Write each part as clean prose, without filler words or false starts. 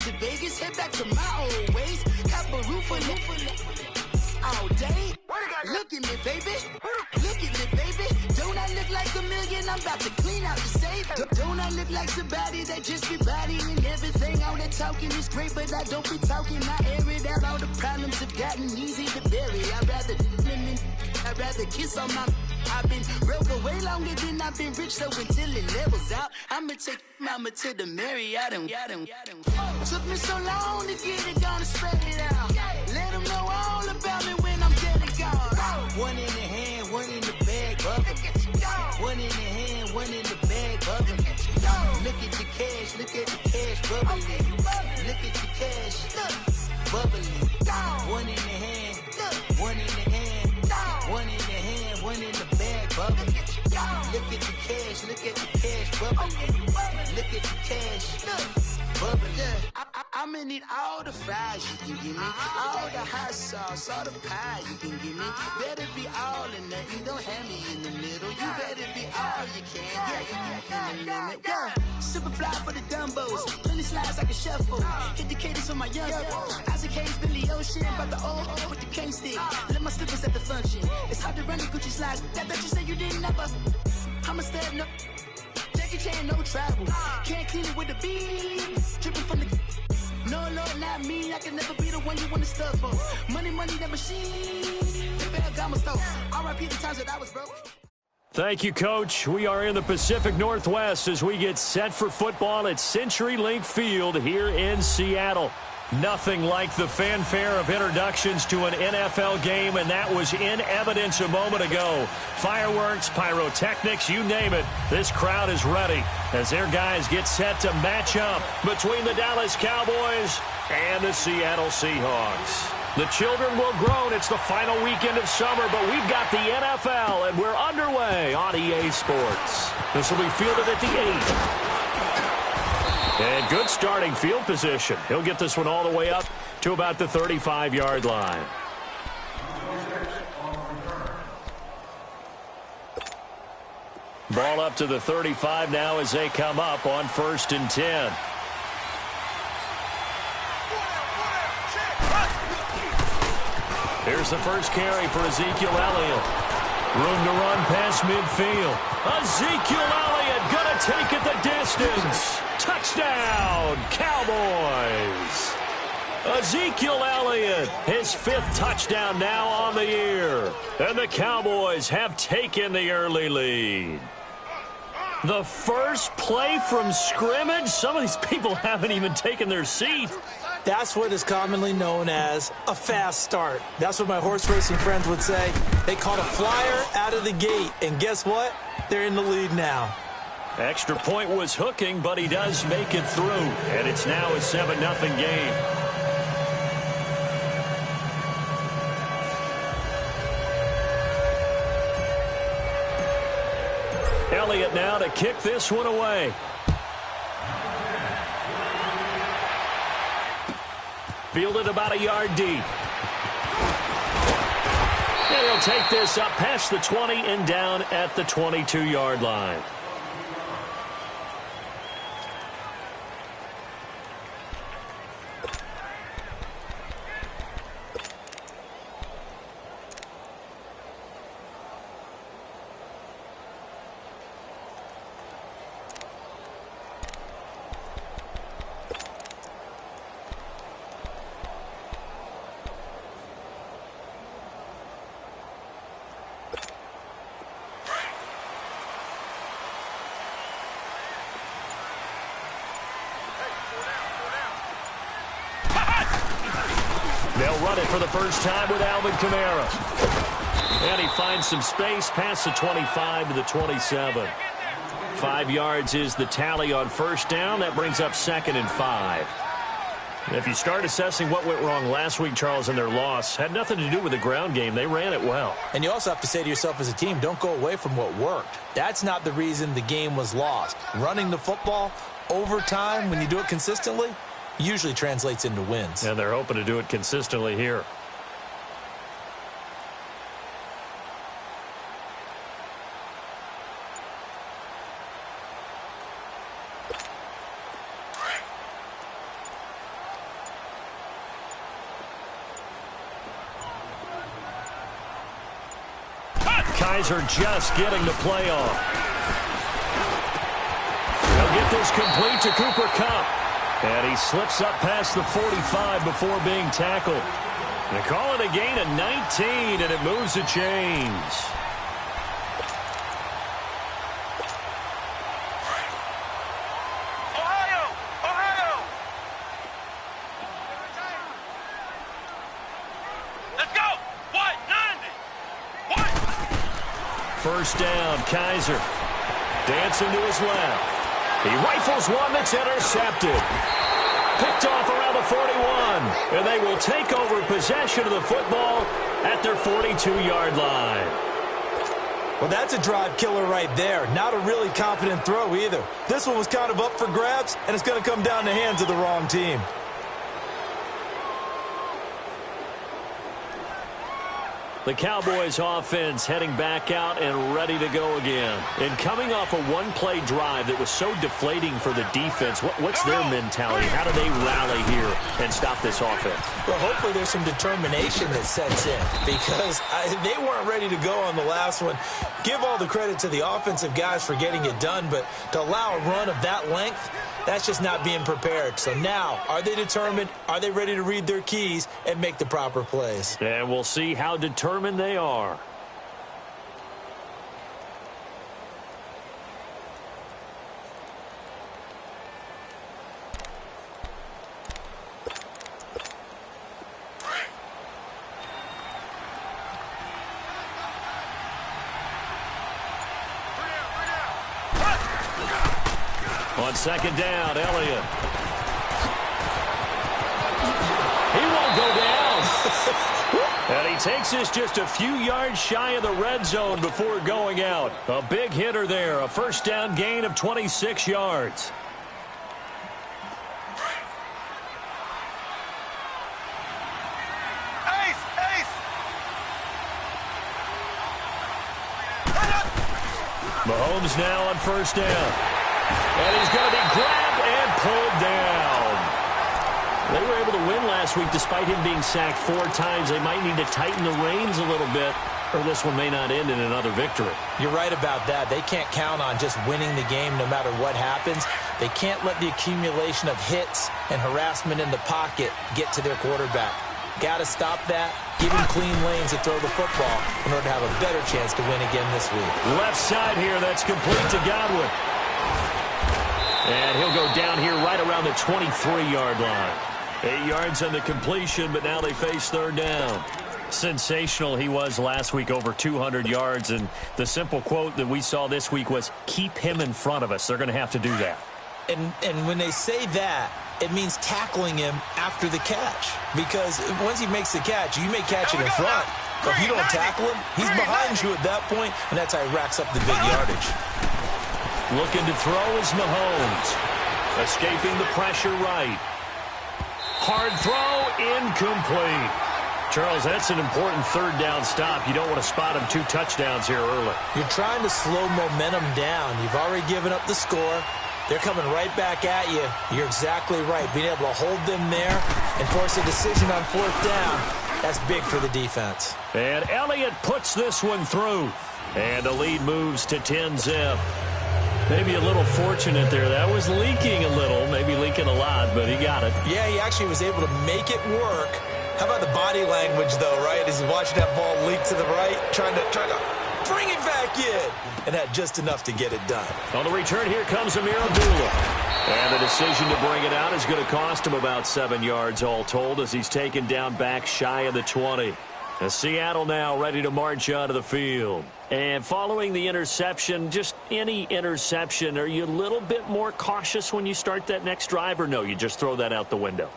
to Vegas, head back to my old ways. Cop a roof all day. Look at me, baby. Look at me, baby. Don't I look like a million? I'm about to clean out the safe. Don't I look like somebody that just be bodying everything? All that talking is great, but I don't be talking. I air it out. All the problems have gotten easy to bury. I'd rather kiss on my... I've been broke away longer than I've been rich, so until it levels out, I'ma take mama to the Marriott and took me so long to get it, gonna spread it out. Let them know all about me when I'm dead and gone. One in the hand, one in the bag, bubbling. One in the hand, one in the bag, bubbling. Look at the cash, bubbling. Look at the cash, bubbling. One in the hand, one in the hand, one in the hand, one in the bag, bubbling. Look at the cash, bubbling. Look at the cash, bubbling. I'ma need all the fries you can give me, all the hot sauce, all the pie you can give me. Better be all or nothing, don't have me in the middle. You better be all you can, yeah. Super fly for the dumbos, plenty slides like a shuffle. Hit the cadence for my young Isaac Hayes, Billy Ocean, but the old with the cane stick. Let my slippers at the function. It's hard to run the Gucci slides. That bet you say you didn't never. I'ma step no. Jackie Chan, no travel. Can't clean it with the beat. Dripping from the. No, Lord, not me. I can never be the one you want to stuff for. Money, that machine. R.I.P. the times that I was broke. Thank you, Coach. We are in the Pacific Northwest as we get set for football at CenturyLink Field here in Seattle. Nothing like the fanfare of introductions to an NFL game, and that was in evidence a moment ago. Fireworks, pyrotechnics, you name it. This crowd is ready as their guys get set to match up between the Dallas Cowboys and the Seattle Seahawks. The children will groan. It's the final weekend of summer, but we've got the NFL, and we're underway on EA Sports. This will be fielded at the 8. And good starting field position. He'll get this one all the way up to about the 35-yard line. Ball up to the 35 now as they come up on 1st and 10. Here's the first carry for Ezekiel Elliott. Room to run past midfield. Ezekiel Elliott gonna take it the distance. Touchdown, Cowboys. Ezekiel Elliott, his 5th touchdown now on the year. And the Cowboys have taken the early lead. The first play from scrimmage? Some of these people haven't even taken their seat. That's what is commonly known as a fast start. That's what my horse racing friends would say. They caught a flyer out of the gate, and guess what? They're in the lead now. Extra point was hooking, but he does make it through, and it's now a 7-0 game. Elliott now to kick this one away. Fielded about a yard deep. And he'll take this up past the 20 and down at the 22-yard line. They'll run it for the first time with Alvin Kamara. And he finds some space past the 25 to the 27. 5 yards is the tally on first down. That brings up 2nd and 5. If you start assessing what went wrong last week, Charles, in their loss, had nothing to do with the ground game. They ran it well. And you also have to say to yourself as a team, don't go away from what worked. That's not the reason the game was lost. Running the football over time, when you do it consistently, usually translates into wins. And they're hoping to do it consistently here. Kaiser just getting the play off. They'll get this complete to Cooper Kupp. And he slips up past the 45 before being tackled. They call it a gain of 19, and it moves the chains. First down, Kaiser. Dancing to his left. He rifles one that's intercepted. Picked off around the 41. And they will take over possession of the football at their 42-yard line. Well, that's a drive killer right there. Not a really confident throw either. This one was kind of up for grabs, and it's going to come down the hands of the wrong team. The Cowboys offense heading back out and ready to go again. And coming off a one-play drive that was so deflating for the defense, what's their mentality? How do they rally here and stop this offense? Well, hopefully there's some determination that sets in because they weren't ready to go on the last one. Give all the credit to the offensive guys for getting it done, but to allow a run of that length, that's just not being prepared. So now, are they determined? Are they ready to read their keys and make the proper plays? And we'll see how determined they are. On second down, Elliott. He won't go down. And he takes us just a few yards shy of the red zone before going out. A big hitter there. A first down gain of 26 yards. Mahomes now on first down. And he's going to be grabbed and pulled down. They were able to win last week despite him being sacked 4 times. They might need to tighten the reins a little bit, or this one may not end in another victory. You're right about that. They can't count on just winning the game no matter what happens. They can't let the accumulation of hits and harassment in the pocket get to their quarterback. Got to stop that. Give him clean lanes to throw the football in order to have a better chance to win again this week. Left side here, that's complete to Godwin. And he'll go down here right around the 23-yard line. 8 yards on the completion, but now they face third down. Sensational he was last week, over 200 yards. And the simple quote that we saw this week was, keep him in front of us. They're going to have to do that. And when they say that, it means tackling him after the catch. Because once he makes the catch, you may catch it in front. But if you don't tackle him, he's behind you at that point, and that's how he racks up the big yardage. Looking to throw is Mahomes. Escaping the pressure right. Hard throw, incomplete. Charles, that's an important third down stop. You don't want to spot him 2 touchdowns here early. You're trying to slow momentum down. You've already given up the score. They're coming right back at you. You're exactly right. Being able to hold them there and force a decision on 4th down, that's big for the defense. And Elliott puts this one through. And the lead moves to 10-zip. Maybe a little fortunate there. That was leaking a little, maybe leaking a lot, but he got it. Yeah, he actually was able to make it work. How about the body language, though, right? As he's watching that ball leak to the right, trying to bring it back in, and had just enough to get it done. On the return, here comes Amir Abdullah. And the decision to bring it out is going to cost him about 7 yards all told as he's taken down back shy of the 20. And Seattle now ready to march out of the field. And following the interception, just any interception, are you a little bit more cautious when you start that next drive, or no, you just throw that out the window?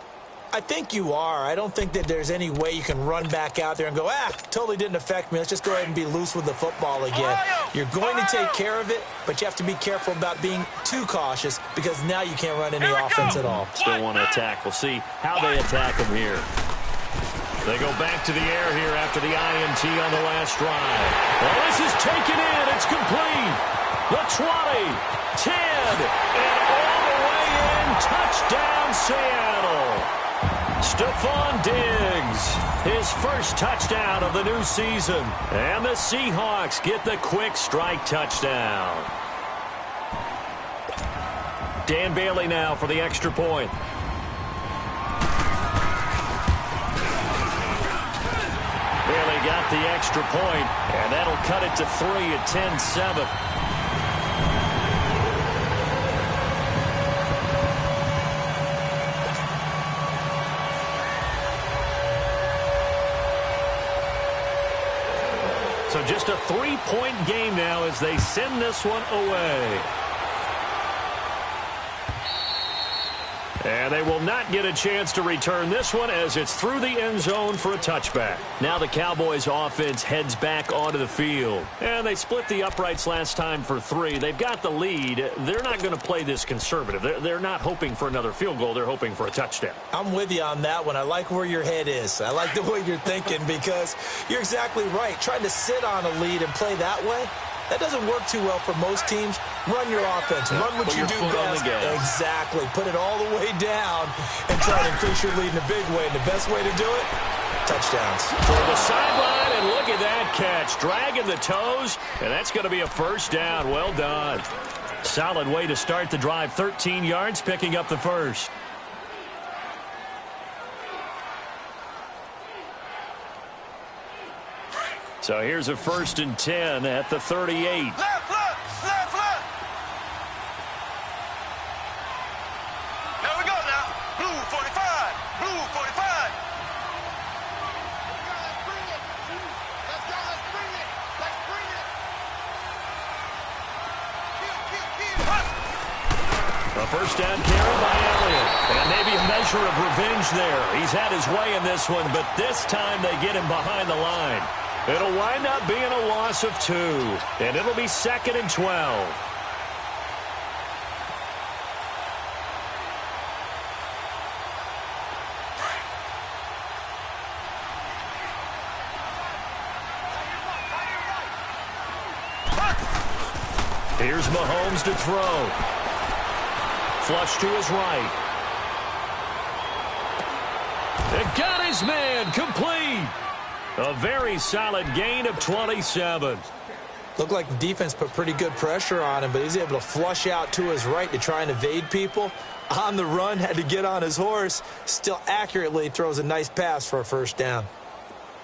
I think you are. I don't think that there's any way you can run back out there and go, totally didn't affect me. Let's just go ahead and be loose with the football again. You're going to take care of it, but you have to be careful about being too cautious because now you can't run any offense at all. Still want to attack. We'll see how they attack him here. They go back to the air here after the INT on the last drive. Well, this is taken in. It's complete. The 20, 10, and all the way in. Touchdown, Seattle. Stephon Diggs his first touchdown of the new season. And the Seahawks get the quick strike touchdown. Dan Bailey now for the extra point. Bailey got the extra point, and that'll cut it to 3 at 10-7. So just a 3-point game now as they send this one away. And they will not get a chance to return this one as it's through the end zone for a touchback. Now the Cowboys offense heads back onto the field. And they split the uprights last time for 3. They've got the lead. They're not going to play this conservative. They're not hoping for another field goal. They're hoping for a touchdown. I'm with you on that one. I like where your head is. I like the way you're thinking because you're exactly right. Trying to sit on a lead and play that way, that doesn't work too well for most teams. Run your offense. Run what you do best. Exactly. Put it all the way down and try to increase your lead in a big way. And the best way to do it, touchdowns. For the sideline, and look at that catch. Dragging the toes, and that's going to be a first down. Well done. Solid way to start the drive. 13 yards, picking up the first. So here's a 1st and 10 at the 38. Left. There we go now. Blue 45. Blue 45. Let's bring it. Let's go. Let's bring it. Let's bring it. Kill. A first down carry by Elliott. And maybe a measure of revenge there. He's had his way in this one, but this time they get him behind the line. It'll wind up being a loss of 2, and it'll be 2nd and 12. Here's Mahomes to throw. Flush to his right. It got his man complete. A very solid gain of 27. Looked like the defense put pretty good pressure on him, but he's able to flush out to his right to try and evade people. On the run, had to get on his horse. Still accurately throws a nice pass for a first down.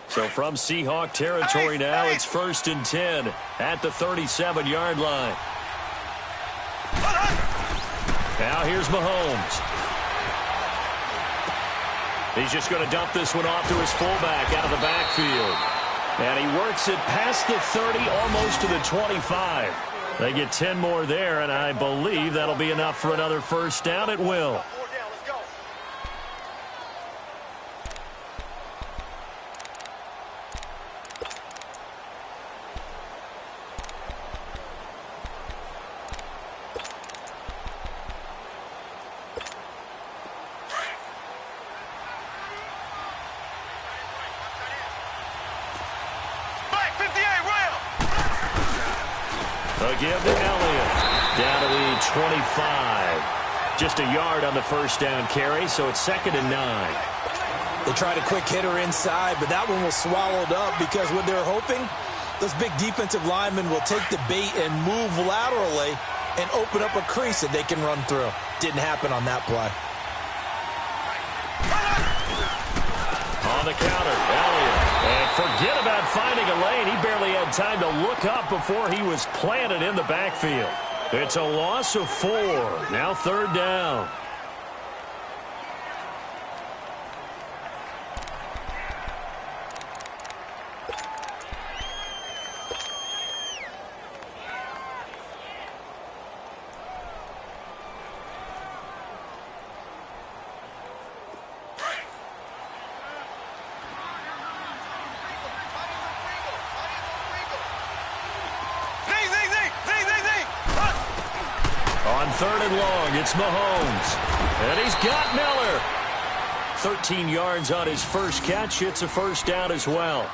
So from Seahawk territory now, it's 1st and 10 at the 37-yard line. Now here's Mahomes. He's just going to dump this one off to his fullback out of the backfield. And he works it past the 30, almost to the 25. They get 10 more there, and I believe that'll be enough for another first down. It will. Give to Elliott. Down to the 25. Just a yard on the first down carry, so it's 2nd and 9. They tried a quick hitter inside, but that one was swallowed up because what they're hoping, those big defensive linemen will take the bait and move laterally and open up a crease that they can run through. Didn't happen on that play. On the counter, Elliott. And forget about finding a lane. He barely had time to look up before he was planted in the backfield. It's a loss of 4. Now 3rd down. On 3rd and long, it's Mahomes. And he's got Miller. 13 yards on his first catch. It's a first down as well.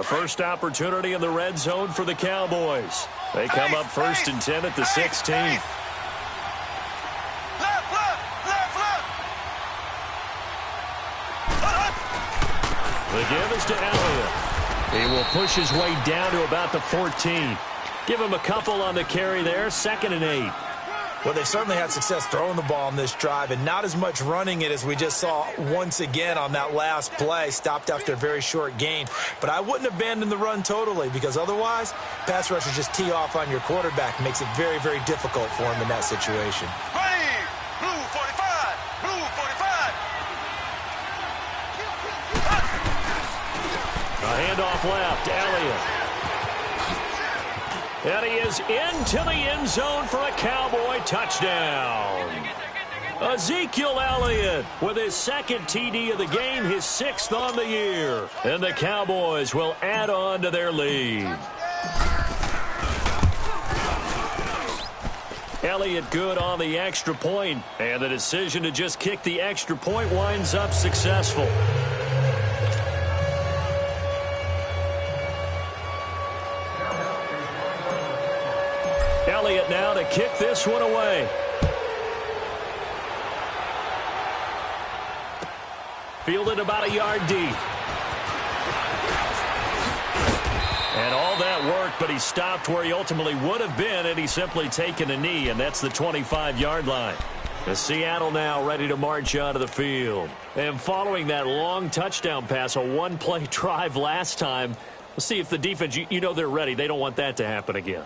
A first opportunity in the red zone for the Cowboys. They come up 1st and 10 at the 16. Left. The give is to Elliott. He will push his way down to about the 14. Give him a couple on the carry there. 2nd and 8. Well, they certainly had success throwing the ball on this drive and not as much running it as we just saw once again on that last play. Stopped after a very short gain. But I wouldn't abandon the run totally because otherwise, pass rushers just tee off on your quarterback. Makes it very, very difficult for him in that situation. Ready. Blue 45. Blue 45. A handoff left. Elliott. And he is into the end zone for a Cowboy touchdown. Ezekiel Elliott with his 2nd TD of the game, his 6th on the year. And the Cowboys will add on to their lead. Elliott good on the extra point, and the decision to just kick the extra point winds up successful. Elliott now to kick this one away. Fielded about a yard deep. And all that work, but he stopped where he ultimately would have been had he simply taken a knee, and that's the 25-yard line. The Seattle now ready to march onto the field. And following that long touchdown pass, a one-play drive last time, we'll see if the defense, you know they're ready. They don't want that to happen again.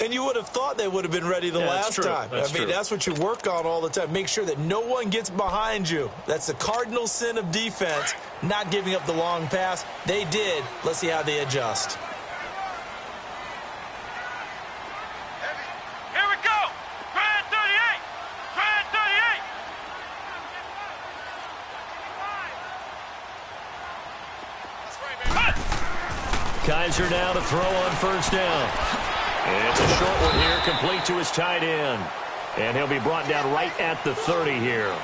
And you would have thought they would have been ready the last time. I mean, that's what you work on all the time. Make sure that no one gets behind you. That's the cardinal sin of defense, not giving up the long pass. They did. Let's see how they adjust. Here we go. Grand 38. Grand 38. Kaiser now to throw on 1st down. It's a short one here, complete to his tight end. And he'll be brought down right at the 30 here.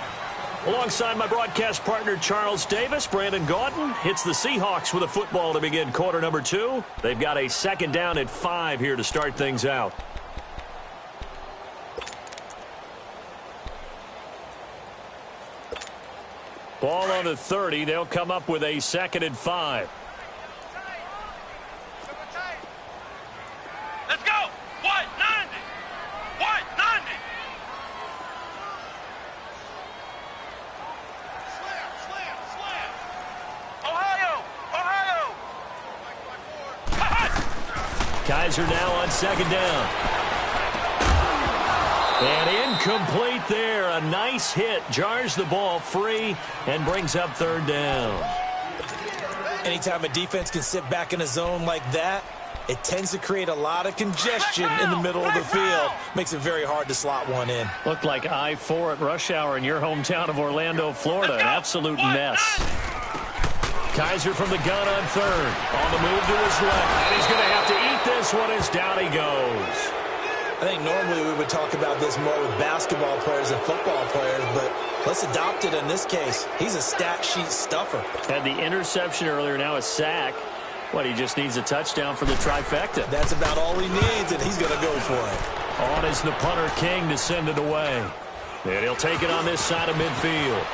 Alongside my broadcast partner, Charles Davis, Brandon Gaudin hits the Seahawks with a football to begin quarter number 2. They've got a 2nd down at 5 here to start things out. Ball on the 30. They'll come up with a 2nd and 5. Let's go. White 90. White 90. Slam. Ohio. Kaiser now on 2nd down. And incomplete there. A nice hit. Jars the ball free and brings up 3rd down. Anytime a defense can sit back in a zone like that, it tends to create a lot of congestion in the middle of the field. Makes it very hard to slot one in. Looked like I-4 at rush hour in your hometown of Orlando, Florida. An absolute mess. Kaiser from the gun on 3rd. On the move to his left. And he's going to have to eat this one as down he goes. I think normally we would talk about this more with basketball players and football players, but let's adopt it in this case. He's a stat sheet stuffer. Had the interception earlier, now a sack. What, he just needs a touchdown for the trifecta. That's about all he needs, and he's going to go for it. On is the punter King to send it away. And he'll take it on this side of midfield.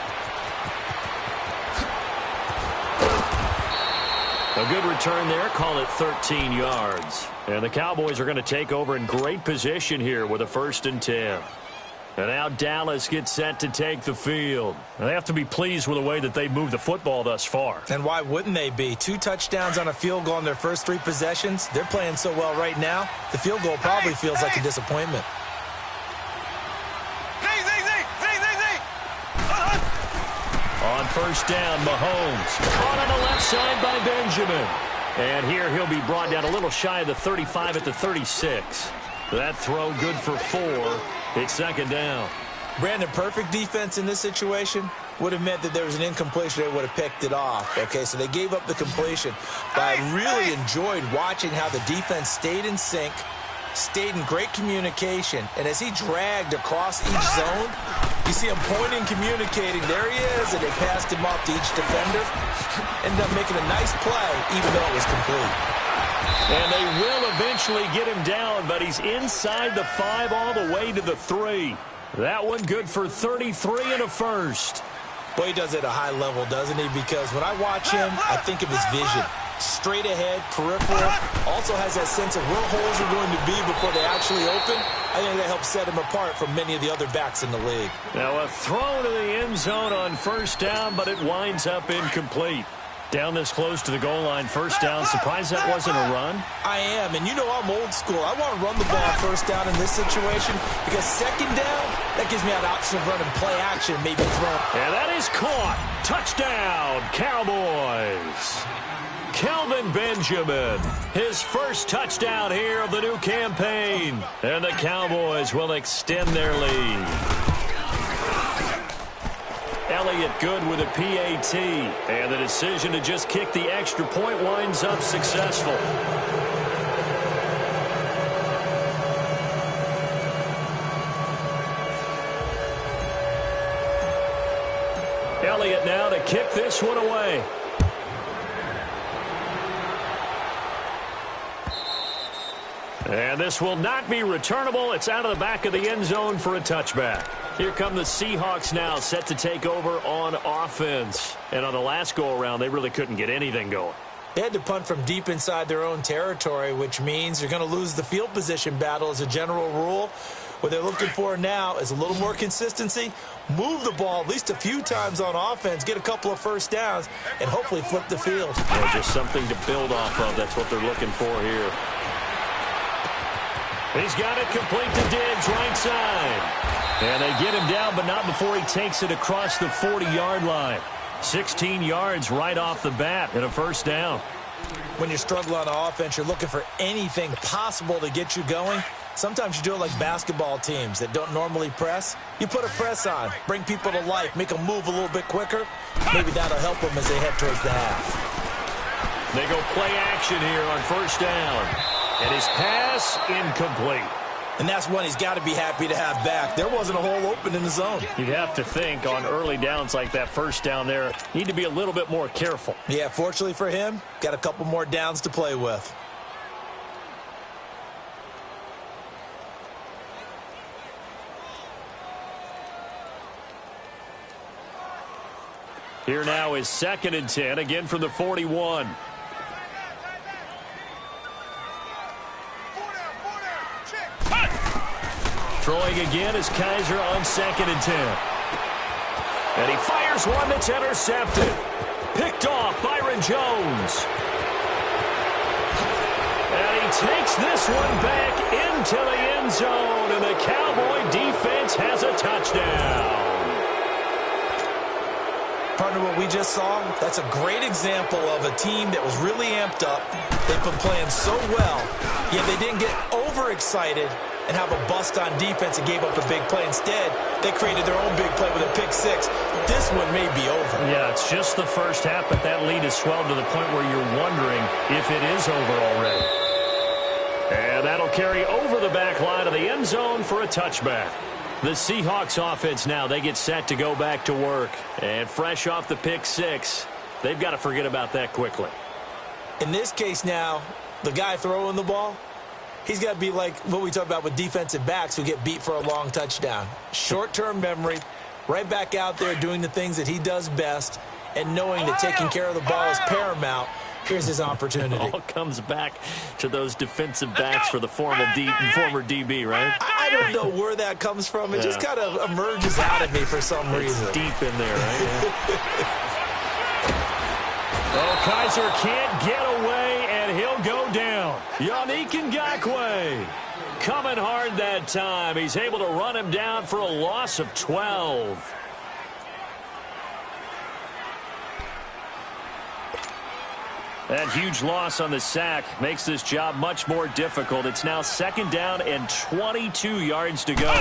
A good return there, call it 13 yards. And the Cowboys are going to take over in great position here with a 1st and 10. And now Dallas gets set to take the field. And they have to be pleased with the way that they've moved the football thus far. And why wouldn't they be? 2 touchdowns on a field goal in their first 3 possessions. They're playing so well right now, the field goal probably feels like a disappointment. On 1st down, Mahomes. Caught on the left side by Benjamin. And here he'll be brought down a little shy of the 35 at the 36. That throw good for 4. It's 2nd down. Brandon, perfect defense in this situation would have meant that there was an incompletion. They would have picked it off. Okay, so they gave up the completion. But I really enjoyed watching how the defense stayed in sync, stayed in great communication, and as he dragged across each zone, You see him pointing, communicating. There he is, and they passed him off to each defender. Ended up making a nice play, even though it was complete. And they will eventually get him down, but he's inside the 5 all the way to the 3. That one good for 33 and a first. Boy, he does it at a high level, doesn't he? Because when I watch him, I think of his vision. Straight ahead, peripheral. Also has that sense of where holes are going to be before they actually open. I think that helps set him apart from many of the other backs in the league. Now a throw to the end zone on first down, but it winds up incomplete. Down this close to the goal line, first down. Surprised that wasn't a run? I am, and you know I'm old school. I want to run the ball first down in this situation because second down, that gives me an option of running play action, maybe throw. And that is caught. Touchdown, Cowboys. Kelvin Benjamin, his first touchdown here of the new campaign. And the Cowboys will extend their lead. Elliott good with a PAT. And the decision to just kick the extra point winds up successful. Elliott now to kick this one away. And this will not be returnable. It's out of the back of the end zone for a touchback. Here come the Seahawks now, set to take over on offense. And on the last go-around, they really couldn't get anything going. They had to punt from deep inside their own territory, which means you're going to lose the field position battle as a general rule. What they're looking for now is a little more consistency, move the ball at least a few times on offense, get a couple of first downs, and hopefully flip the field. Yeah, just something to build off of. That's what they're looking for here. He's got it complete to Diggs, right side. And they get him down, but not before he takes it across the 40-yard line. 16 yards right off the bat and a first down. When you struggle on offense, you're looking for anything possible to get you going. Sometimes you do it like basketball teams that don't normally press. You put a press on, bring people to life, make them move a little bit quicker. Maybe that'll help them as they head towards the half. They go play action here on first down. And his pass incomplete. And that's one he's got to be happy to have back. There wasn't a hole open in the zone. You'd have to think on early downs like that first down there, need to be a little bit more careful. Yeah, fortunately for him, got a couple more downs to play with. Here now is 2nd and 10, again from the 41. Throwing again is Kaiser on 2nd and 10. And he fires one that's intercepted. Picked off Byron Jones. And he takes this one back into the end zone. And the Cowboy defense has a touchdown. Partner, what we just saw, that's a great example of a team that was really amped up. They've been playing so well, yet they didn't get overexcited and have a bust on defense and gave up a big play. Instead, they created their own big play with a pick six. This one may be over. Yeah, it's just the first half, but that lead has swelled to the point where you're wondering if it is over already. And that'll carry over the back line of the end zone for a touchback. The Seahawks offense now, they get set to go back to work. And fresh off the pick six, they've got to forget about that quickly. In this case now, the guy throwing the ball, he's got to be like what we talk about with defensive backs who get beat for a long touchdown. Short-term memory, right back out there doing the things that he does best, and knowing that taking care of the ball is paramount. Here's his opportunity. It all comes back to those defensive backs for the former DB, right? I don't know where that comes from. It just kind of emerges out of me for some reason. It's deep in there, right? Oh, Kaiser can't get away, and he'll go down. Yannick Ngakoue coming hard that time. He's able to run him down for a loss of 12. That huge loss on the sack makes this job much more difficult. It's now 2nd down and 22 yards to go.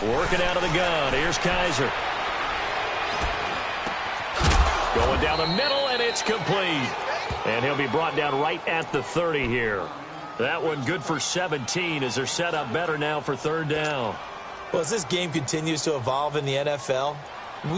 Working out of the gun. Here's Kaiser. Going down the middle, and it's complete. And he'll be brought down right at the 30 here. That one good for 17 as they're set up better now for 3rd down. Well, as this game continues to evolve in the NFL,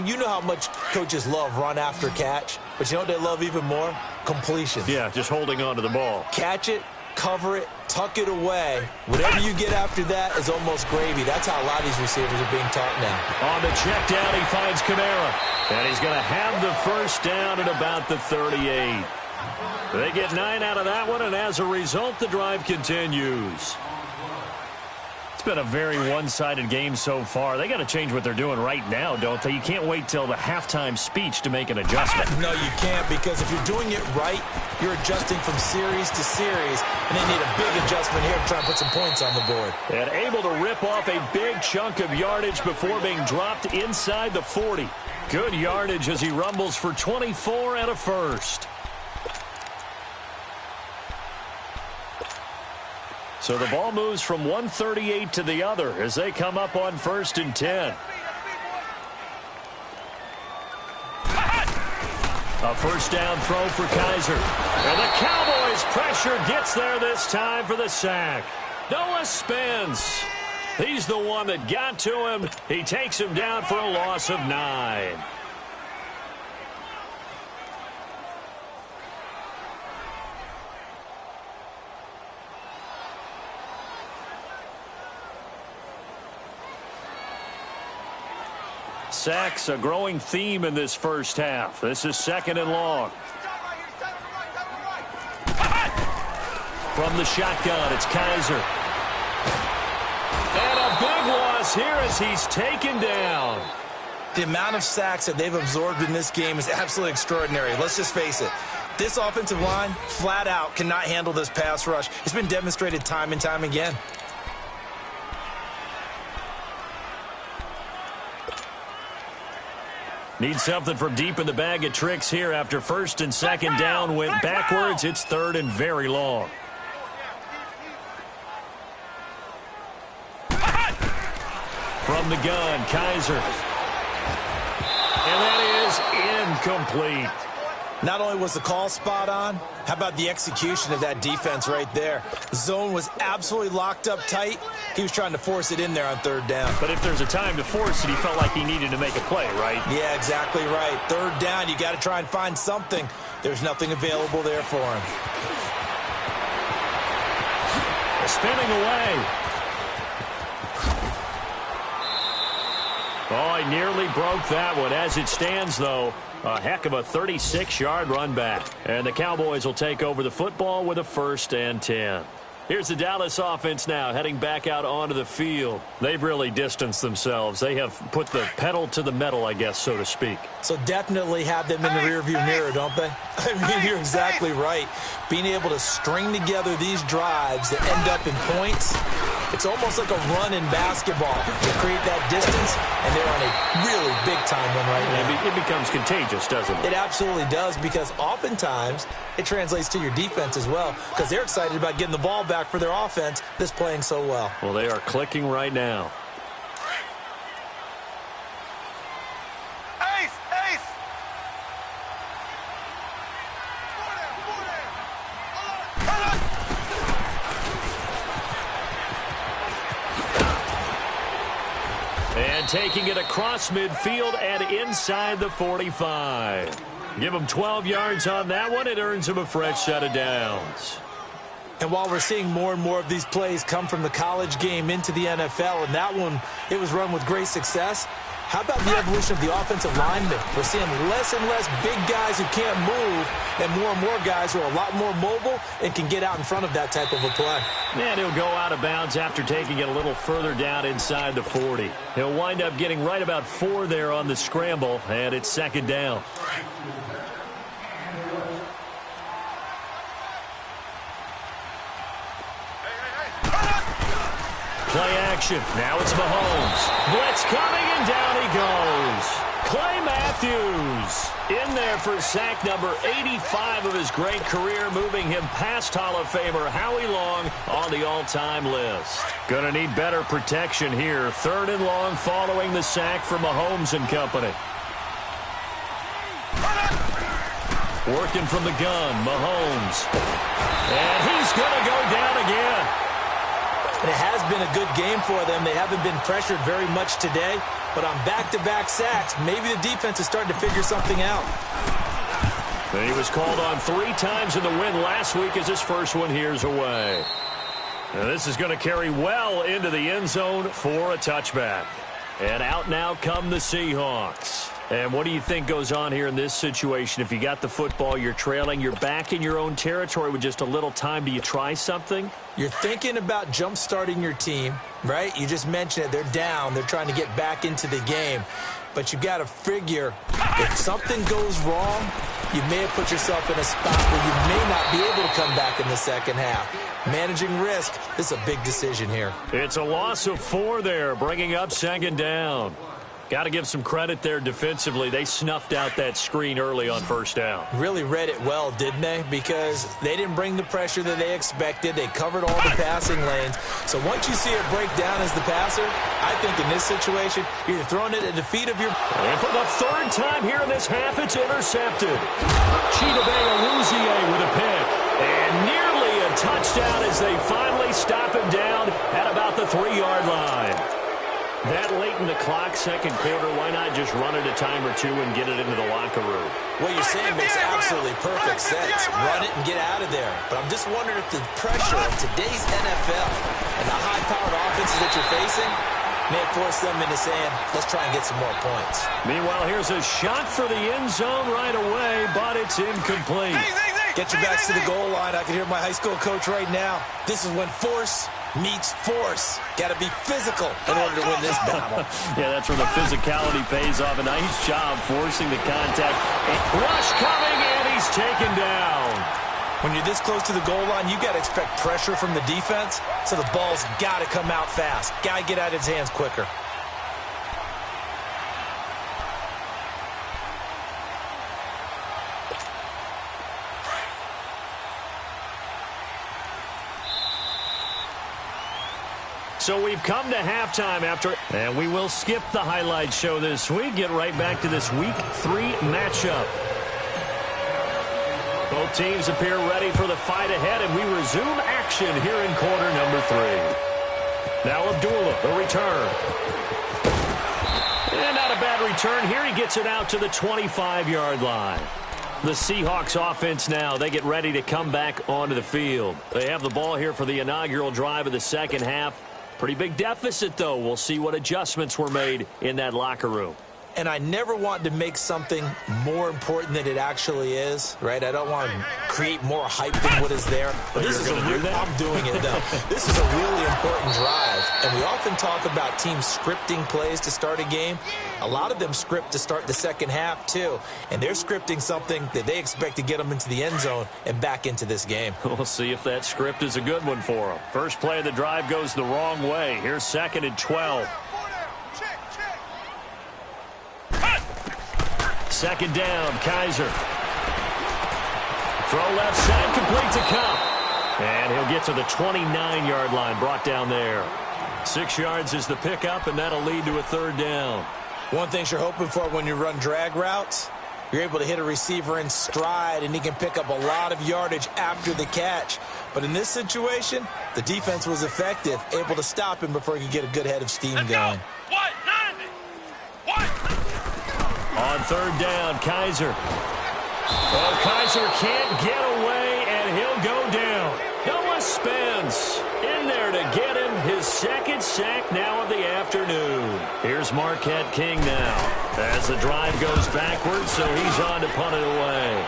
you know how much coaches love run after catch, but you know what they love even more? Completion. Yeah, just holding on to the ball. Catch it, cover it, tuck it away. Whatever you get after that is almost gravy. That's how a lot of these receivers are being taught now. On the check down, he finds Kamara. And he's going to have the first down at about the 38. They get 9 out of that one, and as a result, the drive continues. It's been a very one-sided game so far. They got to change what they're doing right now, don't they? You can't wait till the halftime speech to make an adjustment. No, you can't, because if you're doing it right, you're adjusting from series to series, and they need a big adjustment here to try and put some points on the board. And able to rip off a big chunk of yardage before being dropped inside the 40. Good yardage as he rumbles for 24 and a first. So the ball moves from 138 to the other as they come up on 1st and 10. A first down throw for Kaiser. And the Cowboys' pressure gets there this time for the sack. Noah Spence. He's the one that got to him. He takes him down for a loss of 9. Sacks, a growing theme in this first half. This is 2nd and long. From the shotgun, it's Kaiser. And a big loss here as he's taken down. The amount of sacks that they've absorbed in this game is absolutely extraordinary. Let's just face it. This offensive line, flat out, cannot handle this pass rush. It's been demonstrated time and time again. Need something from deep in the bag of tricks here after 1st and 2nd down went backwards. It's 3rd and very long. From the gun, Kaiser. And that is incomplete. Not only was the call spot on, how about the execution of that defense right there? Zone was absolutely locked up tight. He was trying to force it in there on 3rd down. But if there's a time to force it, he felt like he needed to make a play, right? Yeah, exactly right. 3rd down, you got to try and find something. There's nothing available there for him. Spinning away. Oh, he nearly broke that one. As it stands, though, a heck of a 36-yard run back. And the Cowboys will take over the football with a 1st and 10. Here's the Dallas offense now heading back out onto the field. They've really distanced themselves. They have put the pedal to the metal, I guess, so to speak. So definitely have them in the rearview mirror, don't they? I mean, you're exactly right. Being able to string together these drives that end up in points, it's almost like a run in basketball. You create that distance, and they're on a really big-time one right now. It becomes contagious, doesn't it? It absolutely does, because oftentimes it translates to your defense as well, because they're excited about getting the ball back for their offense that's playing so well. Well, they are clicking right now. Ace! Ace! And taking it across midfield and inside the 45. Give him 12 yards on that one. It earns him a fresh set of downs. And while we're seeing more and more of these plays come from the college game into the NFL, and that one, it was run with great success, how about the evolution of the offensive linemen? We're seeing less and less big guys who can't move and more guys who are a lot more mobile and can get out in front of that type of a play. And he'll go out of bounds after taking it a little further down inside the 40. He'll wind up getting right about 4 there on the scramble, and it's 2nd down. Play action. Now it's Mahomes. Blitz coming, and down he goes. Clay Matthews in there for sack number 85 of his great career, moving him past Hall of Famer Howie Long on the all-time list. Gonna need better protection here. 3rd and long following the sack for Mahomes and company. Working from the gun, Mahomes. And he's gonna go down again. And it has been a good game for them. They haven't been pressured very much today. But on back-to-back sacks, maybe the defense is starting to figure something out. He was called on 3 times in the win last week as his first one here's away. Now this is going to carry well into the end zone for a touchback. And out now come the Seahawks. And what do you think goes on here in this situation? If you got the football, you're trailing, you're back in your own territory with just a little time. Do you try something? You're thinking about jump-starting your team, right? You just mentioned it. They're down. They're trying to get back into the game. But you've got to figure if something goes wrong, you may have put yourself in a spot where you may not be able to come back in the second half. Managing risk, this is a big decision here. It's a loss of 4 there, bringing up second down. Got to give some credit there defensively. They snuffed out that screen early on first down. Really read it well, didn't they? Because they didn't bring the pressure that they expected. They covered all the passing lanes. So once you see it break down as the passer, I think in this situation, you're throwing it at the feet of your... And for the 3rd time here in this half, it's intercepted. Chidobe Awuzie with a pick. And nearly a touchdown as they finally stop him down at about the 3-yard line. That late in the clock, second quarter, why not just run it a time or two and get it into the locker room? What you're saying makes absolutely perfect sense. Run it and get out of there. But I'm just wondering if the pressure of today's NFL and the high-powered offenses that you're facing may force them into saying, let's try and get some more points. Meanwhile, here's a shot for the end zone right away, but it's incomplete. Get your backs to the goal line. I can hear my high school coach right now. This is when force meets force. Got to be physical in order to win this battle. Yeah, that's where the physicality pays off. A nice job forcing the contact. Rush coming, and he's taken down. When you're this close to the goal line, you got to expect pressure from the defense, so the ball's got to come out fast. Got to get out of his hands quicker. So we've come to halftime and we will skip the highlight show this week. Get right back to this Week 3 matchup. Both teams appear ready for the fight ahead, and we resume action here in quarter number 3. Now Abdullah, the return. And not a bad return here. He gets it out to the 25-yard line. The Seahawks offense now, they get ready to come back onto the field. They have the ball here for the inaugural drive of the second half. Pretty big deficit, though. We'll see what adjustments were made in that locker room. And I never want to make something more important than it actually is, right? I don't want to create more hype than what is there. But this is I'm doing it, though. This is a really important drive. And we often talk about teams scripting plays to start a game. A lot of them script to start the second half, too. And they're scripting something that they expect to get them into the end zone and back into this game. We'll see if that script is a good one for them. First play of the drive goes the wrong way. Here's 2nd and 12. Second down, Kaiser. Throw left side, complete to Cup. And he'll get to the 29-yard line, brought down there. 6 yards is the pickup, and that'll lead to a 3rd down. One thing you're hoping for when you run drag routes, you're able to hit a receiver in stride, and he can pick up a lot of yardage after the catch. But in this situation, the defense was effective, able to stop him before he could get a good head of steam going. On 3rd down, Kaiser. Oh, Kaiser can't get away, and he'll go down. Noah Spence in there to get him his 2nd sack now of the afternoon. Here's Marquette King now as the drive goes backwards, so he's on to punt it away.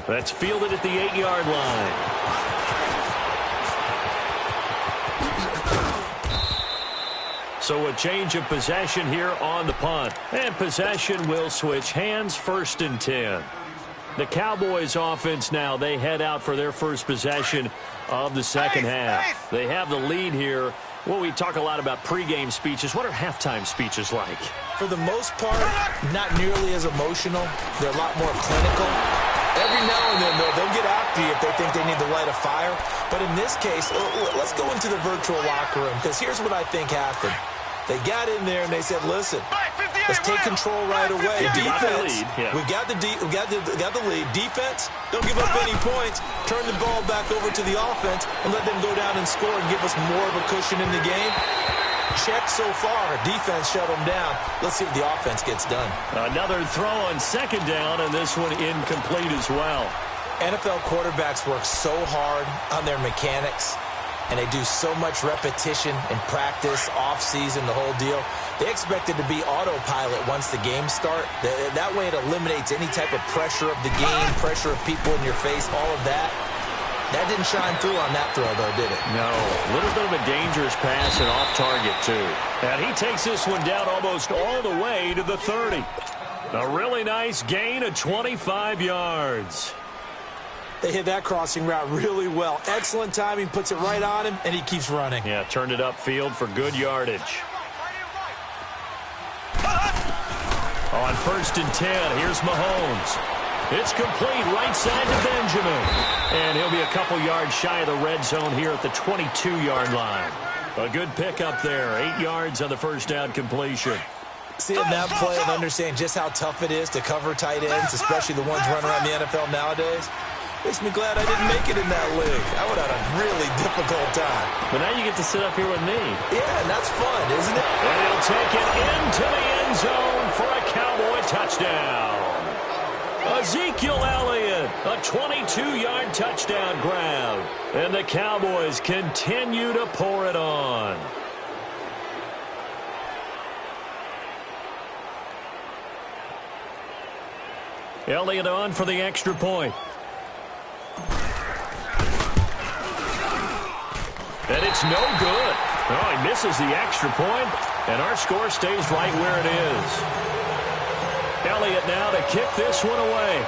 That's fielded at the 8-yard line. So a change of possession here on the punt. And possession will switch hands, 1st and 10. The Cowboys offense now, they head out for their first possession of the second half. They have the lead here. Well, we talk a lot about pregame speeches. What are halftime speeches like? For the most part, not nearly as emotional. They're a lot more clinical. Every now and then, they'll get after you if they think they need to light a fire. But in this case, let's go into the virtual locker room, because here's what I think happened. They got in there and they said, listen, let's take control right away. Defense, we got the lead. Defense, don't give up any points. turn the ball back over to the offense and let them go down and score and give us more of a cushion in the game. Check so far. Defense shut them down. Let's see what the offense gets done. Another throw on second down, and this one incomplete as well. NFL quarterbacks work so hard on their mechanics, and they do so much repetition in practice, off-season, the whole deal. They expect it to be autopilot once the games start. That way it eliminates any type of pressure of the game, pressure of people in your face, all of that. That didn't shine through on that throw, though, did it? No. A little bit of a dangerous pass and off target, too. And he takes this one down almost all the way to the 30. A really nice gain of 25 yards. They hit that crossing route really well. Excellent timing, puts it right on him, and he keeps running. Yeah, turned it upfield for good yardage. On 1st and 10, here's Mahomes. It's complete right side to Benjamin. And he'll be a couple yards shy of the red zone here at the 22-yard line. A good pickup there. 8 yards on the first down completion. Seeing that play and understand just how tough it is to cover tight ends, especially the ones running around the NFL nowadays, makes me glad I didn't make it in that league. I would have had a really difficult time. But now you get to sit up here with me. Yeah, and that's fun, isn't it? And he'll take it into the end zone for a Cowboy touchdown. Ezekiel Elliott, a 22-yard touchdown grab. And the Cowboys continue to pour it on. Elliott on for the extra point. And it's no good. Oh, he misses the extra point, and our score stays right where it is. Elliott now to kick this one away.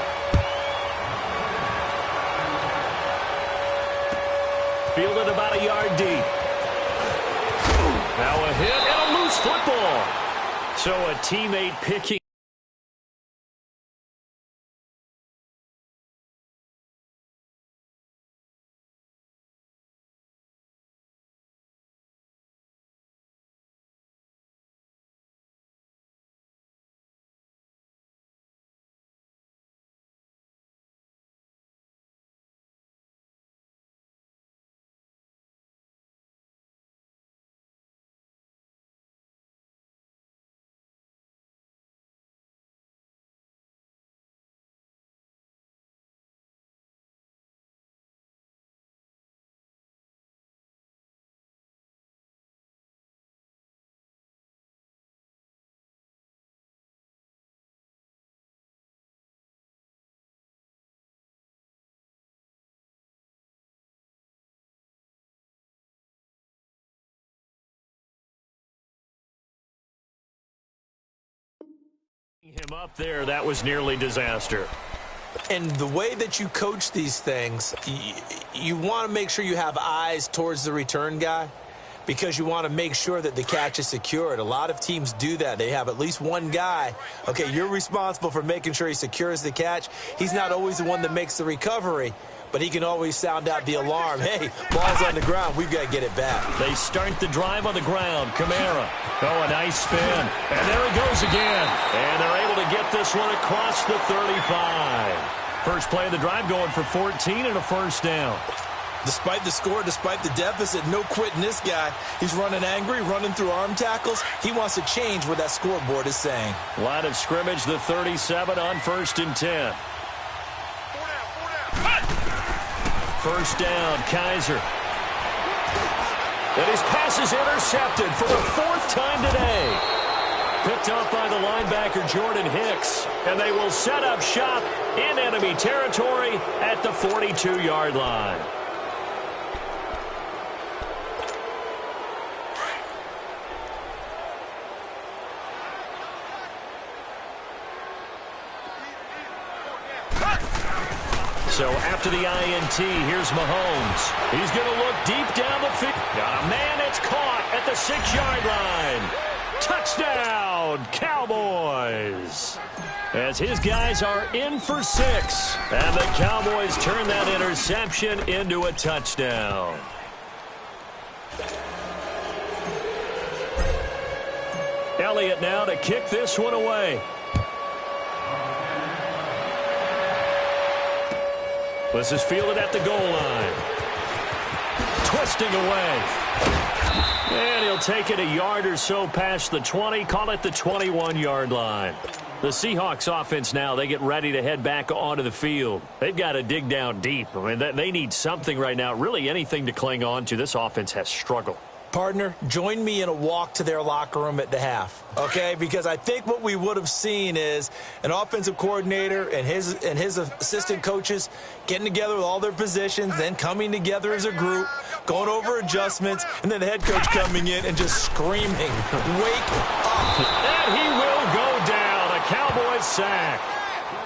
Fielded about a yard deep. Now a hit and a loose football. So a teammate picking. Him up there, that was nearly disaster. And the way that you coach these things, you want to make sure you have eyes towards the return guy because you want to make sure that the catch is secured. A lot of teams do that. They have at least one guy. Okay, you're responsible for making sure he secures the catch. He's not always the one that makes the recovery, but he can always sound out the alarm. Hey, ball's on the ground. We've got to get it back. They start the drive on the ground. Kamara. Oh, a nice spin. And there he goes again. And they're able to get this one across the 35. First play of the drive going for 14 and a first down. Despite the score, despite the deficit, no quitting this guy. He's running angry, running through arm tackles. He wants to change what that scoreboard is saying. Line of scrimmage, the 37 on 1st and 10. First down, Kaiser. And his pass is intercepted for the 4th time today. Picked off by the linebacker, Jordan Hicks. And they will set up shop in enemy territory at the 42-yard line. So after the INT, here's Mahomes. He's going to look deep down the field. Got a man that's caught at the 6-yard line. Touchdown, Cowboys. As his guys are in for 6. And the Cowboys turn that interception into a touchdown. Elliott now to kick this one away. This is fielded at the goal line. Twisting away. And he'll take it a yard or so past the 20, call it the 21-yard line. The Seahawks offense now, they get ready to head back onto the field. They've got to dig down deep. I mean, they need something right now, really anything to cling on to. This offense has struggled. Partner, join me in a walk to their locker room at the half, okay? Because I think what we would have seen is an offensive coordinator and his assistant coaches getting together with all their positions, then coming together as a group, going over adjustments, and then the head coach coming in and just screaming, "Wake up!" And he will go down. A Cowboys sack.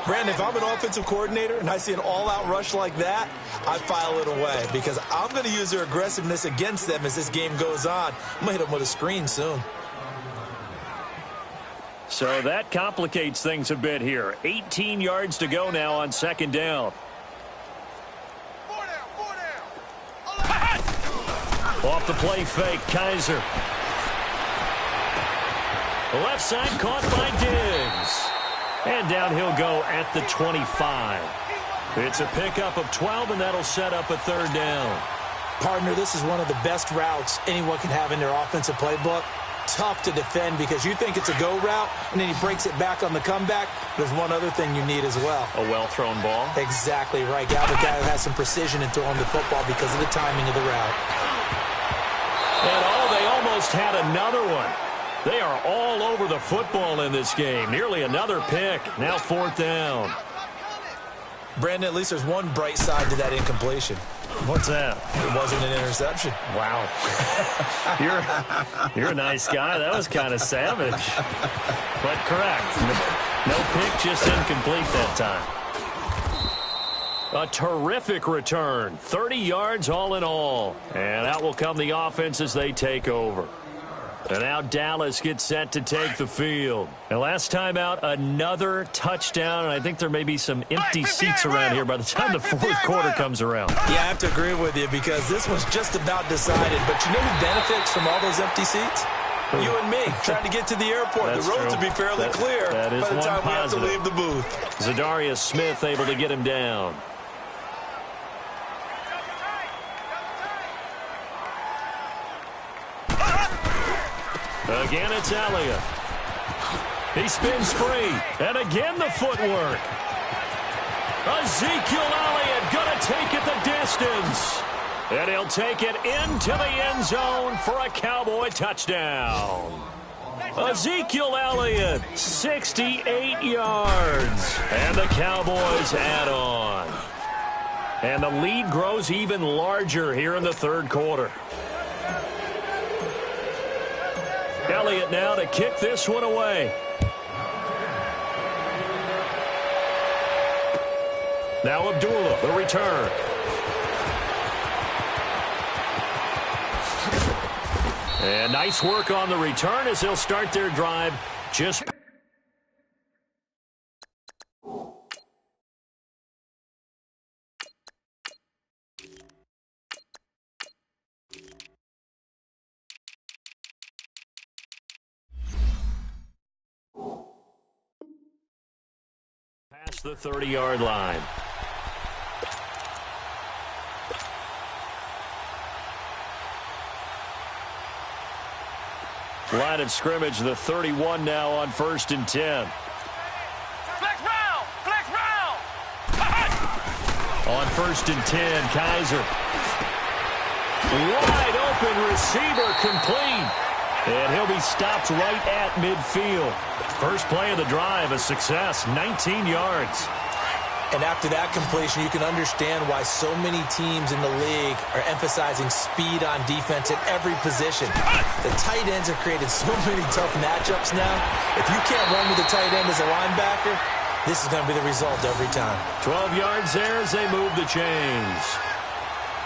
Brandon, if I'm an offensive coordinator and I see an all-out rush like that, I file it away because I'm going to use their aggressiveness against them as this game goes on. I'm going to hit them with a screen soon. So that complicates things a bit here. 18 yards to go now on second down. Off the play fake, Kaiser. The left side caught by Diggs. And down he'll go at the 25. It's a pickup of 12, and that'll set up a third down. Partner, this is one of the best routes anyone can have in their offensive playbook. Tough to defend because you think it's a go route, and then he breaks it back on the comeback. There's one other thing you need as well. A well-thrown ball? Exactly right. Got a guy who has some precision in throwing the football because of the timing of the route. And they almost had another one. They are all over the football in this game. Nearly another pick. Now fourth down. Brandon, at least there's one bright side to that incompletion. What's that? It wasn't an interception. Wow. You're a nice guy. That was kind of savage. But correct. No pick, just incomplete that time. A terrific return. 30 yards all in all. And out will come the offense as they take over. And now Dallas gets set to take the field. And last time out, another touchdown. And I think there may be some empty seats around here by the time the fourth quarter comes around. Yeah, I have to agree with you because this was just about decided. But you know who benefits from all those empty seats? You and me, trying to get to the airport. The roads will be fairly clear by the time we have to leave the booth. Zadarius Smith able to get him down. Again, it's Elliott. He spins free. And again, the footwork. Ezekiel Elliott going to take it the distance. And he'll take it into the end zone for a Cowboy touchdown. Ezekiel Elliott, 68 yards. And the Cowboys add on. And the lead grows even larger here in the third quarter. Elliott now to kick this one away. Now Abdullah, the return. And nice work on the return as they'll start their drive just past the 30-yard line. Line of scrimmage, the 31 now on 1st and 10. Flex round! Flex round! On 1st and 10, Kaiser. Wide open receiver complete. And he'll be stopped right at midfield. First play of the drive, a success, 19 yards. And after that completion, you can understand why so many teams in the league are emphasizing speed on defense at every position. The tight ends have created so many tough matchups now. If you can't run with the tight end as a linebacker, this is going to be the result every time. 12 yards there as they move the chains.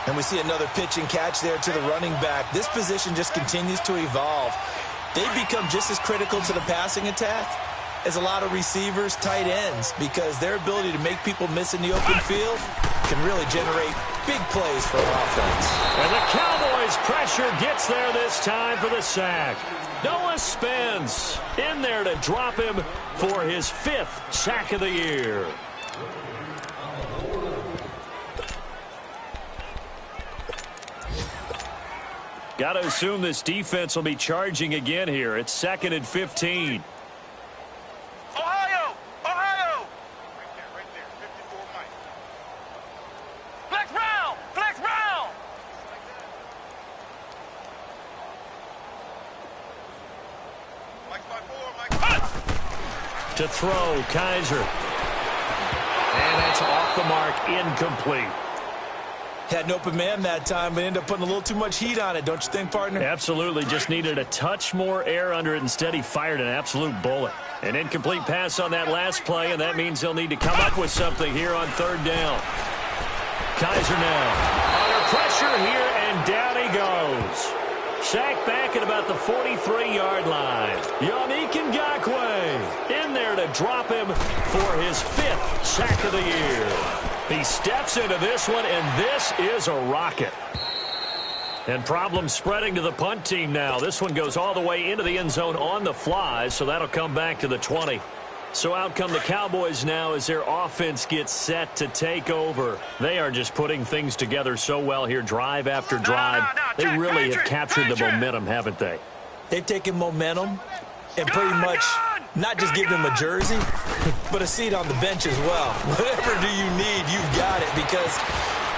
And we see another pitch and catch there to the running back. This position just continues to evolve. They become just as critical to the passing attack as a lot of receivers, tight ends, because their ability to make people miss in the open field can really generate big plays for an offense. And the Cowboys' pressure gets there this time for the sack. Noah Spence in there to drop him for his 5th sack of the year. Got to assume this defense will be charging again here. It's 2nd and 15. Ohio! Ohio! Right there, 54 Mike. Flex round! Flex round! Mike by 4, Mike. To throw, Kaiser. And that's off the mark, incomplete. Had an open man that time, but ended up putting a little too much heat on it, don't you think, partner? Absolutely. Just needed a touch more air under it. Instead, he fired an absolute bullet. An incomplete pass on that last play, and that means he'll need to come up with something here on 3rd down. Kaiser now under pressure here, and down he goes. Sacked back at about the 43-yard line. Yannick Ngakoue in there to drop him for his 5th sack of the year. He steps into this one, and this is a rocket. And problems spreading to the punt team now. This one goes all the way into the end zone on the fly, so that'll come back to the 20. So out come the Cowboys now as their offense gets set to take over. They are just putting things together so well here, drive after drive. They really have captured the momentum, haven't they? They've taken momentum and pretty much not just give them a jersey, but a seat on the bench as well. Whatever do you need, you've got it, because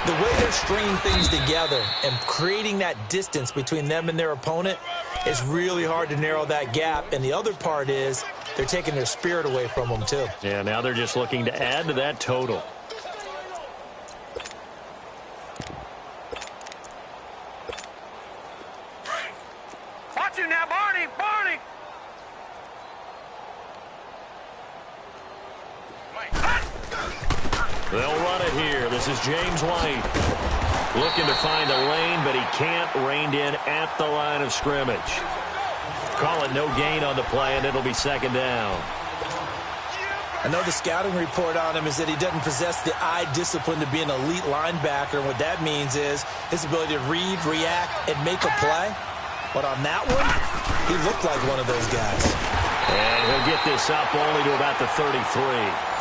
the way they're stringing things together and creating that distance between them and their opponent is really hard to narrow that gap. And the other part is they're taking their spirit away from them, too. Yeah, now they're just looking to add to that total. Watch you now, Barney! Barney! They'll run it here. This is James White. Looking to find a lane, but he can't. Reined in at the line of scrimmage. Call it no gain on the play, and it'll be 2nd down. I know the scouting report on him is that he doesn't possess the eye discipline to be an elite linebacker. And what that means is his ability to read, react, and make a play. But on that one, he looked like one of those guys. And he'll get this up only to about the 33.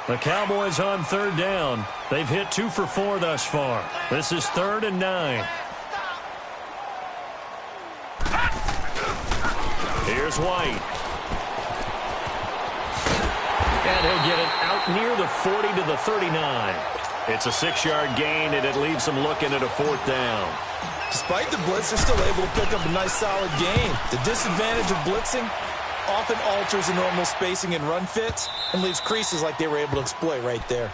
The Cowboys on 3rd down. They've hit 2 for 4 thus far. This is 3rd and 9. Here's White. And he'll get it out near the 40 to the 39. It's a 6-yard gain, and it leaves them looking at a 4th down. Despite the blitz, they're still able to pick up a nice, solid gain. The disadvantage of blitzing often alters the normal spacing and run fits and leaves creases like they were able to exploit right there.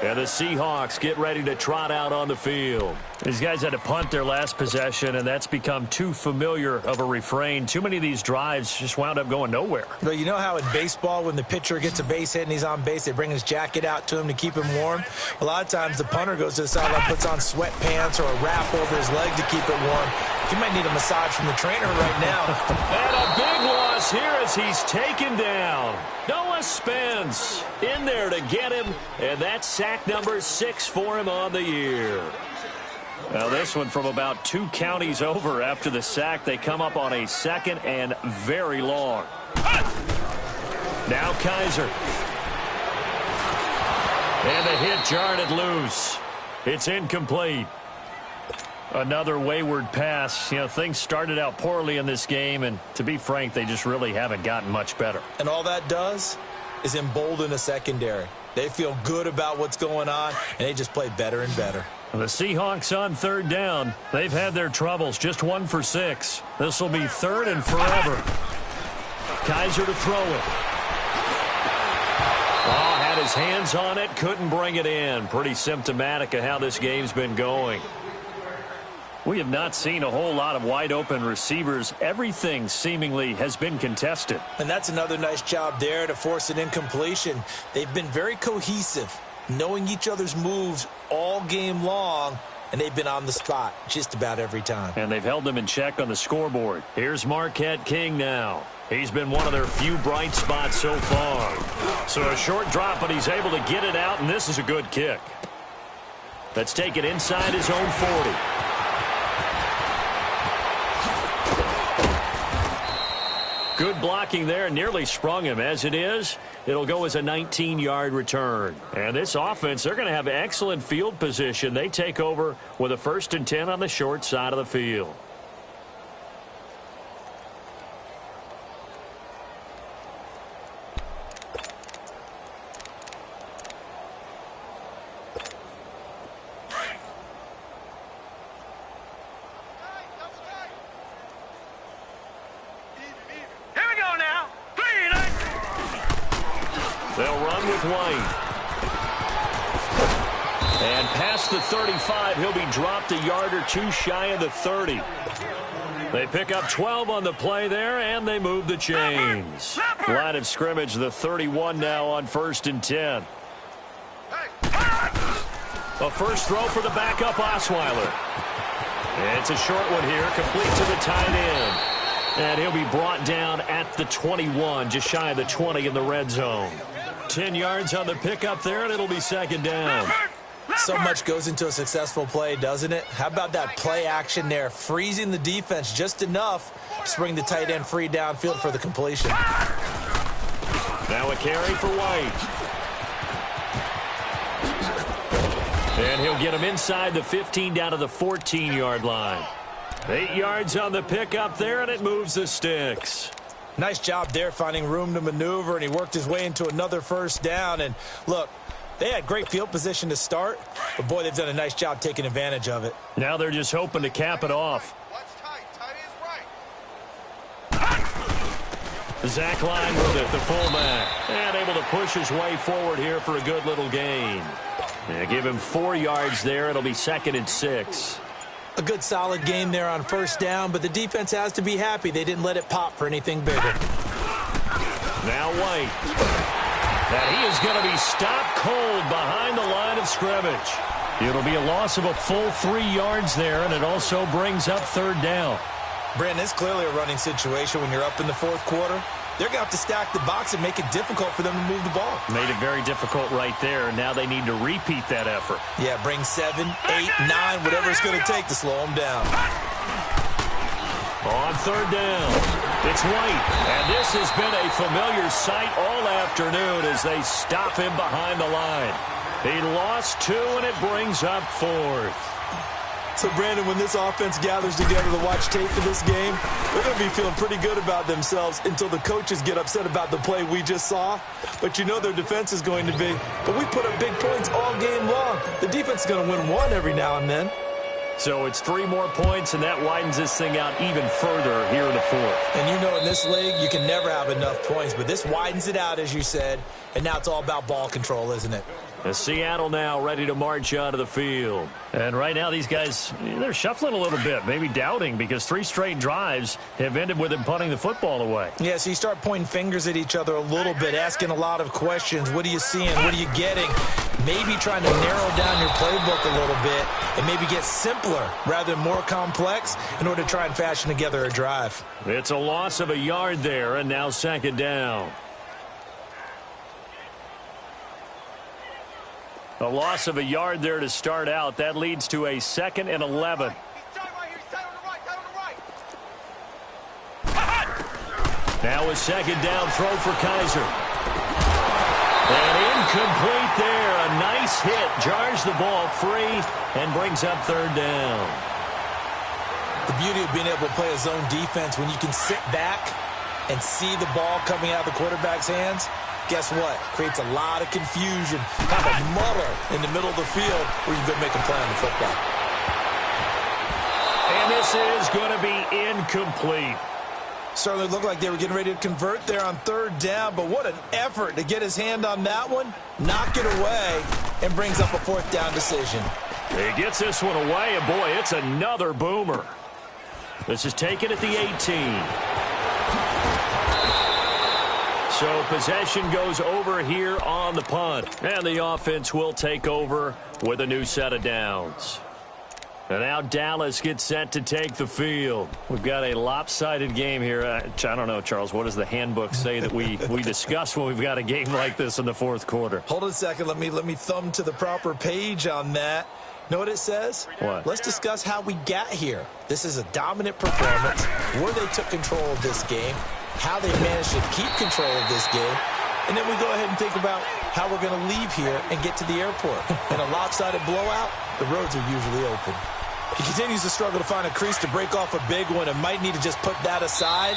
And the Seahawks get ready to trot out on the field. These guys had to punt their last possession, and that's become too familiar of a refrain. Too many of these drives just wound up going nowhere. But you know how in baseball, when the pitcher gets a base hit and he's on base, they bring his jacket out to him to keep him warm? A lot of times the punter goes to the sideline, puts on sweatpants or a wrap over his leg to keep it warm. He might need a massage from the trainer right now. And a big loss here as he's taken down. Noah Spence in there to get him, and that's sack number 6 for him on the year. Now this one from about 2 counties over after the sack. They come up on a 2nd and very long. Now Kaiser. And the hit jarred it loose. It's incomplete. Another wayward pass. You know, things started out poorly in this game, and to be frank, they just really haven't gotten much better. And all that does is embolden a secondary. They feel good about what's going on, and they just play better and better. The Seahawks on 3rd down. They've had their troubles, just 1 for 6. This will be 3rd and forever. Kaiser to throw it. Oh, had his hands on it, couldn't bring it in. Pretty symptomatic of how this game's been going. We have not seen a whole lot of wide-open receivers. Everything seemingly has been contested. And that's another nice job there to force an incompletion. They've been very cohesive, knowing each other's moves all game long, and they've been on the spot just about every time. And they've held them in check on the scoreboard. Here's Marquette King now. He's been one of their few bright spots so far. So a short drop, but he's able to get it out, and this is a good kick. Let's take it inside his own 40. Good blocking there, nearly sprung him. As it is, it'll go as a 19-yard return. And this offense, they're going to have excellent field position. They take over with a 1st and 10 on the short side of the field. They'll run with White. And past the 35, he'll be dropped a yard or two shy of the 30. They pick up 12 on the play there, and they move the chains. Line of scrimmage, the 31 now on 1st and 10. A first throw for the backup Osweiler. It's a short one here, complete to the tight end. And he'll be brought down at the 21, just shy of the 20 in the red zone. 10 yards on the pickup there, and it'll be 2nd down. So much goes into a successful play, doesn't it? How about that play action there, freezing the defense just enough to bring the tight end free downfield for the completion. Now a carry for White. And he'll get him inside the 15 down to the 14-yard line. 8 yards on the pickup there, and it moves the sticks. Nice job there finding room to maneuver, and he worked his way into another 1st down. And look, they had great field position to start, but boy, they've done a nice job taking advantage of it. Now they're just hoping to cap it off. Zach Line with it, the fullback, and able to push his way forward here for a good little gain. Yeah, give him 4 yards there. It'll be 2nd and 6. A good solid game there on 1st down, but the defense has to be happy they didn't let it pop for anything bigger. Now White. And he is going to be stopped cold behind the line of scrimmage. It'll be a loss of a full 3 yards there, and it also brings up 3rd down. Brandon, it's clearly a running situation when you're up in the 4th quarter. They're going to have to stack the box and make it difficult for them to move the ball. Made it very difficult right there. Now they need to repeat that effort. Yeah, bring 7, 8, 9, whatever it's going to take to slow them down. On 3rd down, it's White. And this has been a familiar sight all afternoon as they stop him behind the line. He lost 2, and it brings up 4th. So, Brandon, when this offense gathers together to watch tape for this game, they're going to be feeling pretty good about themselves until the coaches get upset about the play we just saw. But you know their defense is going to be, but we put up big points all game long. The defense is going to win one every now and then. So it's 3 more points, and that widens this thing out even further here in the 4th. And you know in this league, you can never have enough points, but this widens it out, as you said, and now it's all about ball control, isn't it? As Seattle now ready to march onto the field. And right now these guys, they're shuffling a little bit, maybe doubting, because 3 straight drives have ended with them punting the football away. Yeah, so you start pointing fingers at each other a little bit, asking a lot of questions. What are you seeing? What are you getting? Maybe trying to narrow down your playbook a little bit and maybe get simpler rather than more complex in order to try and fashion together a drive. It's a loss of a yard there, and now 2nd down. A loss of a yard there to start out. That leads to a 2nd and 11. Now a 2nd down throw for Kaiser. And incomplete there. A nice hit. Jars the ball free and brings up 3rd down. The beauty of being able to play a zone defense when you can sit back and see the ball coming out of the quarterback's hands. Guess what? Creates a lot of confusion, kind of a muddle in the middle of the field where you can make a play on the football. And this is going to be incomplete. Certainly looked like they were getting ready to convert there on 3rd down, but what an effort to get his hand on that one, knock it away, and brings up a 4th down decision. He gets this one away, and boy, it's another boomer. This is taken at the 18. So possession goes over here on the punt. And the offense will take over with a new set of downs. And now Dallas gets set to take the field. We've got a lopsided game here. I don't know, Charles, what does the handbook say that we discuss when we've got a game like this in the 4th quarter? Hold on a second. Let me thumb to the proper page on that. Know what it says? What? Let's discuss how we got here. This is a dominant performance where they took control of this game. how they've managed to keep control of this game. And then we go ahead and think about how we're going to leave here and get to the airport. In a lopsided blowout, the roads are usually open. He continues to struggle to find a crease to break off a big one and might need to just put that aside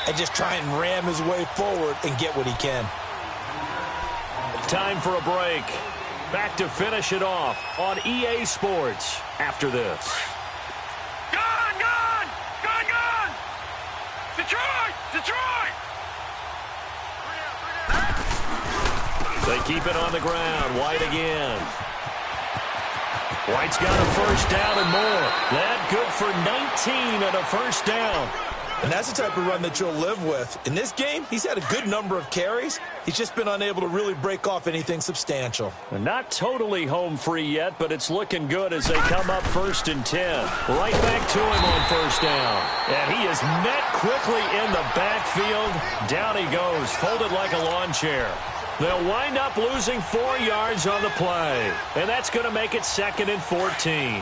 and just try and ram his way forward and get what he can. Time for a break. Back to finish it off on EA Sports after this. Gone, gone! Gone, gone! Detroit! Detroit! They keep it on the ground. White again. White's got a first down and more. That good for 19 and a first down. And that's the type of run that you'll live with. In this game, he's had a good number of carries. He's just been unable to really break off anything substantial. Not totally home free yet, but it's looking good as they come up 1st and 10. Right back to him on first down. And he is met quickly in the backfield. Down he goes, folded like a lawn chair. They'll wind up losing 4 yards on the play. And that's going to make it 2nd and 14.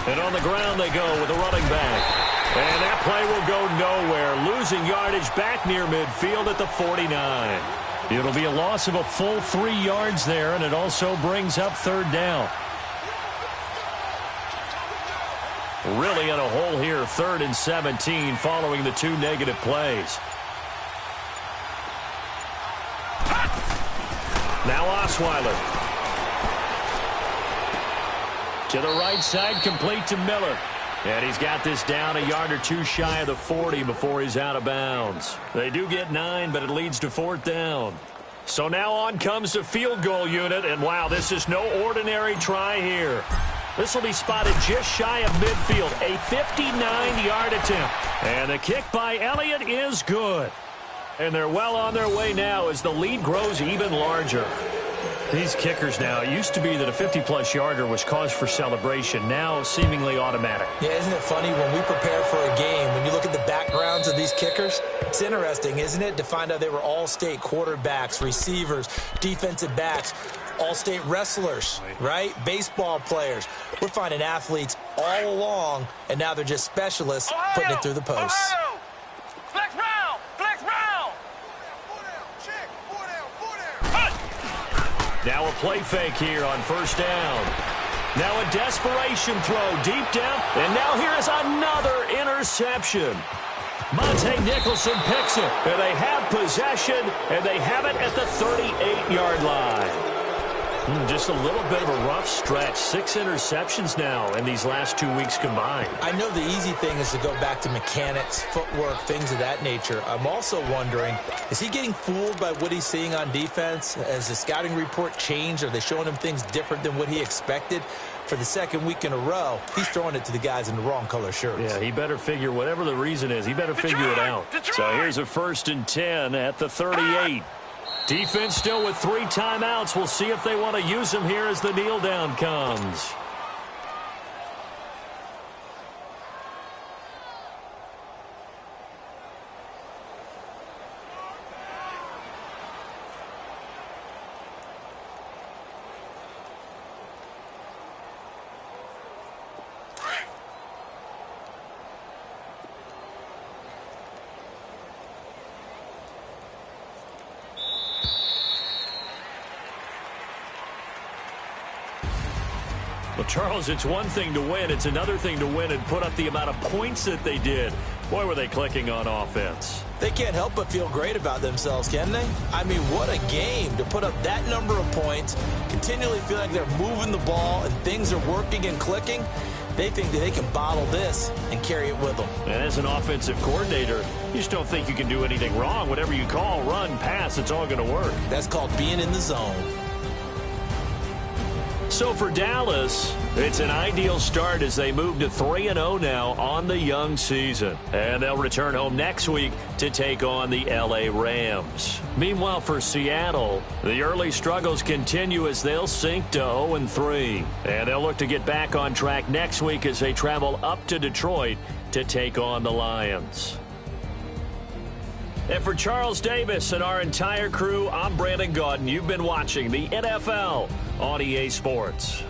And on the ground they go with a running back. And that play will go nowhere. Losing yardage back near midfield at the 49. It'll be a loss of a full 3 yards there, and it also brings up 3rd down. Really in a hole here, 3rd and 17 following the 2 negative plays. Now Osweiler. To the right side, complete to Miller. And he's got this down a yard or 2 shy of the 40 before he's out of bounds. They do get 9, but it leads to 4th down. So now on comes the field goal unit, and wow, this is no ordinary try here. This will be spotted just shy of midfield, a 59-yard attempt. And the kick by Elliott is good. And they're well on their way now as the lead grows even larger. These kickers now, it used to be that a 50-plus yarder was cause for celebration. Now seemingly automatic. Yeah, isn't it funny when we prepare for a game, when you look at the backgrounds of these kickers, it's interesting, isn't it, to find out they were all-state quarterbacks, receivers, defensive backs, all-state wrestlers, right? Baseball players. We're finding athletes all along, and now they're just specialists putting it through the posts. Ohio! Flex round! Flex round! Now a play fake here on first down. Now a desperation throw deep down. And now here is another interception. Monte Nicholson picks it. And they have possession. And they have it at the 38-yard line. Just a little bit of a rough stretch. 6 interceptions now in these last 2 weeks combined. I know the easy thing is to go back to mechanics, footwork, things of that nature. I'm also wondering, is he getting fooled by what he's seeing on defense? Has the scouting report changed? Are they showing him things different than what he expected? For the 2nd week in a row, he's throwing it to the guys in the wrong color shirts. Yeah, he better figure, whatever the reason is, he better figure it out. So here's a 1st and 10 at the 38. Defense still with 3 timeouts. We'll see if they want to use them here as the kneel down comes. Well, Charles, it's one thing to win. It's another thing to win and put up the amount of points that they did. Boy, were they clicking on offense. They can't help but feel great about themselves, can they? I mean, what a game to put up that number of points, continually feel like they're moving the ball and things are working and clicking. They think that they can bottle this and carry it with them. And as an offensive coordinator, you just don't think you can do anything wrong. Whatever you call, run, pass, it's all going to work. That's called being in the zone. So for Dallas, it's an ideal start as they move to 3-0 now on the young season. And they'll return home next week to take on the LA Rams. Meanwhile, for Seattle, the early struggles continue as they'll sink to 0-3. And they'll look to get back on track next week as they travel up to Detroit to take on the Lions. And for Charles Davis and our entire crew, I'm Brandon Gaudin. You've been watching the NFL on EA Sports.